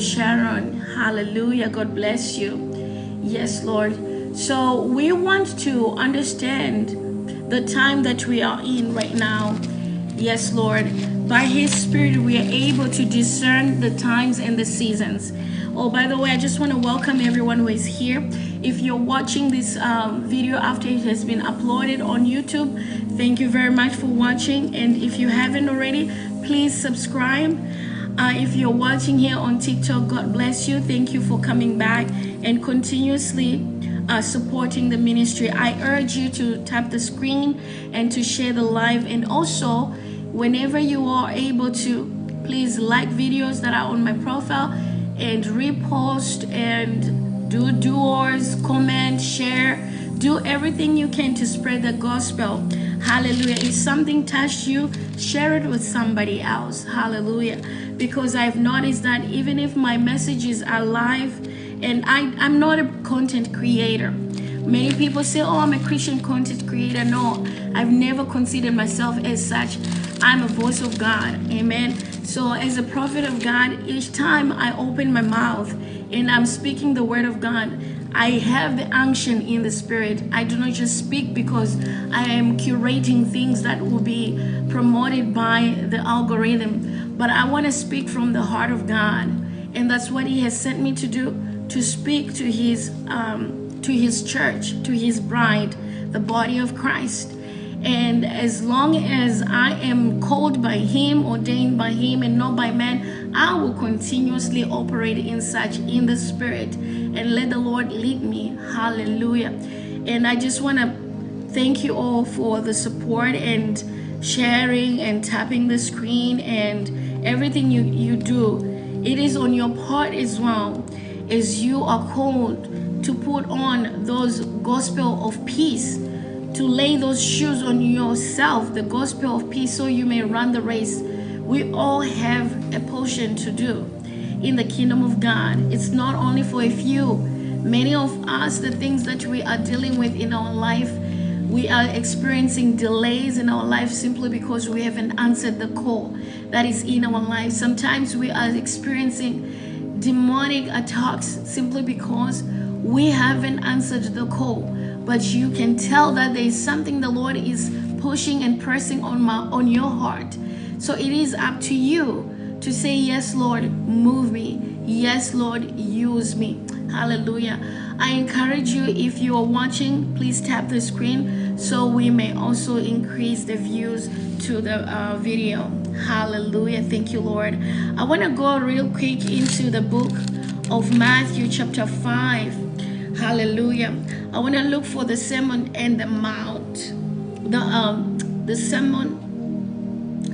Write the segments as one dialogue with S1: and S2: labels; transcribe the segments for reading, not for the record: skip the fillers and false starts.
S1: Sharon, hallelujah, God bless you. Yes, Lord. So we want to understand the time that we are in right now. Yes, Lord. By His Spirit, we are able to discern the times and the seasons. Oh, by the way, I just want to welcome everyone who is here. If you're watching this video after it has been uploaded on YouTube, thank you very much for watching. And if you haven't already, please subscribe. If you're watching here on TikTok, God bless you. Thank you for coming back and continuously supporting the ministry. I urge you to tap the screen and to share the live. And also, whenever you are able to, please like videos that are on my profile and repost and do doors, comment, share. Do everything you can to spread the gospel. Hallelujah. If something touched you, share it with somebody else. Hallelujah. Because I've noticed that even if my messages are live, and I'm not a content creator. Many people say, oh, I'm a Christian content creator. No, I've never considered myself as such. I'm a voice of God. Amen. So as a prophet of God, each time I open my mouth and I'm speaking the word of God, I have the unction in the spirit. I do not just speak because I am curating things that will be promoted by the algorithm, but I want to speak from the heart of God. And that's what He has sent me to do, to speak to His church, to His bride, the body of Christ. And as long as I am called by Him, ordained by Him, and not by man, I will continuously operate in such in the spirit and let the Lord lead me. Hallelujah. And I just want to thank you all for the support and sharing and tapping the screen and everything you do. It is on your part as well, as you are called to put on those gospel of peace, to lay those shoes on yourself, the gospel of peace, so you may run the race. We all have a portion to do in the kingdom of God. It's not only for a few. Many of us, the things that we are dealing with in our life, we are experiencing delays in our life simply because we haven't answered the call that is in our life. Sometimes we are experiencing demonic attacks simply because we haven't answered the call. But you can tell that there is something the Lord is pushing and pressing on your heart. So it is up to you to say, yes, Lord, move me. Yes, Lord, use me. Hallelujah. I encourage you, if you are watching, please tap the screen so we may also increase the views to the video. Hallelujah. Thank you, Lord. I want to go real quick into the book of Matthew chapter 5. Hallelujah. I want to look for the Sermon and the Mount. The Sermon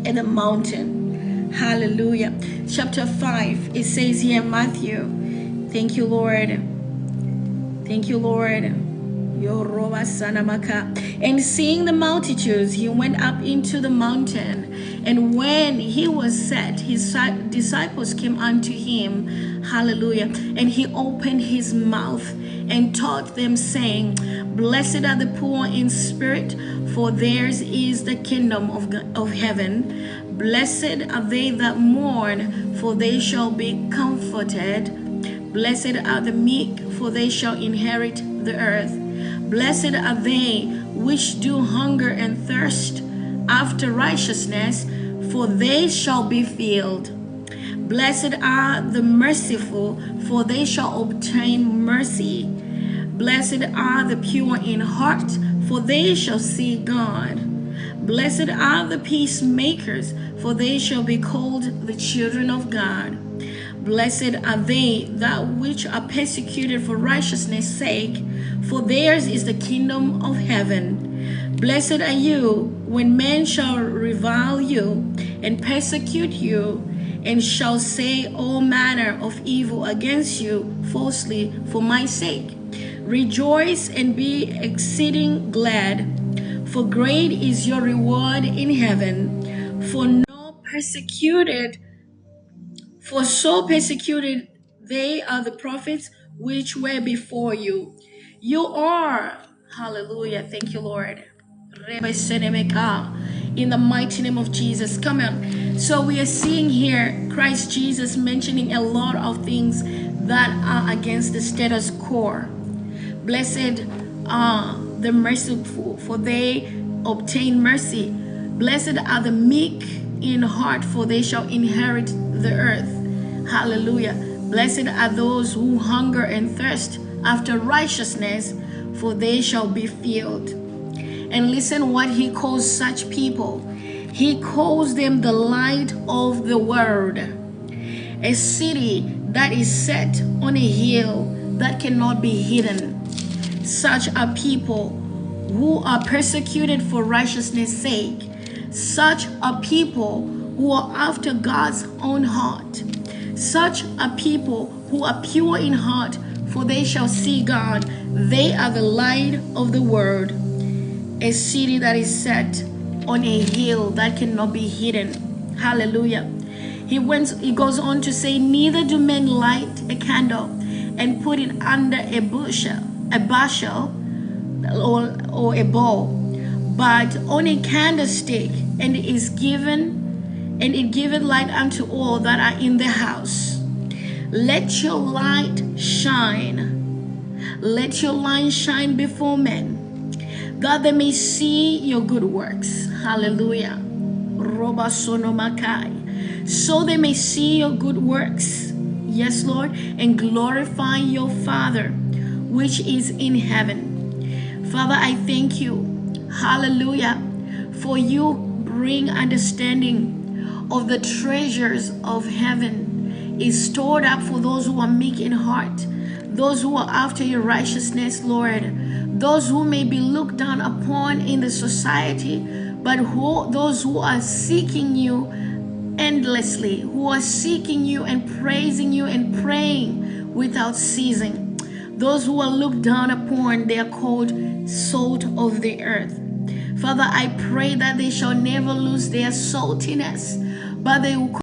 S1: and the Mountain. Hallelujah. Chapter 5. It says here, Matthew. Thank you, Lord. Thank you, Lord. And seeing the multitudes, he went up into the mountain. And when he was set, his disciples came unto him. Hallelujah. And he opened his mouth and taught them, saying, Blessed are the poor in spirit, for theirs is the kingdom of heaven. Blessed are they that mourn, for they shall be comforted. Blessed are the meek, for they shall inherit the earth. Blessed are they which do hunger and thirst after righteousness, for they shall be filled. Blessed are the merciful, for they shall obtain mercy. Blessed are the pure in heart, for they shall see God. Blessed are the peacemakers, for they shall be called the children of God. Blessed are they that which are persecuted for righteousness' sake, for theirs is the kingdom of heaven. Blessed are you when men shall revile you and persecute you, and shall say all manner of evil against you falsely for my sake. Rejoice and be exceeding glad, for great is your reward in heaven. For so persecuted they are the prophets which were before you. You are, hallelujah, thank you, Lord. in the mighty name of Jesus. Come on. So we are seeing here Christ Jesus mentioning a lot of things that are against the status quo. Blessed are the merciful, for they obtain mercy. Blessed are the meek in heart, for they shall inherit the earth. Hallelujah. Blessed are those who hunger and thirst after righteousness, for they shall be filled. And listen what he calls such people. He calls them the light of the world, a city that is set on a hill that cannot be hidden. Such are people who are persecuted for righteousness' sake. Such are people who are after God's own heart. Such are people who are pure in heart, for they shall see God. They are the light of the world, a city that is set on a hill that cannot be hidden. Hallelujah. He goes on to say, neither do men light a candle and put it under a bushel or a bowl, but on a candlestick, and it giveth light unto all that are in the house. Let your light shine. Let your light shine before men, that they may see your good works. Hallelujah. So they may see your good works. Yes, Lord, and glorify your Father which is in heaven. Father, I thank you. Hallelujah. For you bring understanding of the treasures of heaven is stored up for those who are meek in heart, those who are after your righteousness, Lord, those who may be looked down upon in the society, but those who are seeking you endlessly, who are seeking you and praising you and praying without ceasing. Those who are looked down upon, they are called salt of the earth. Father, I pray that they shall never lose their saltiness, but they will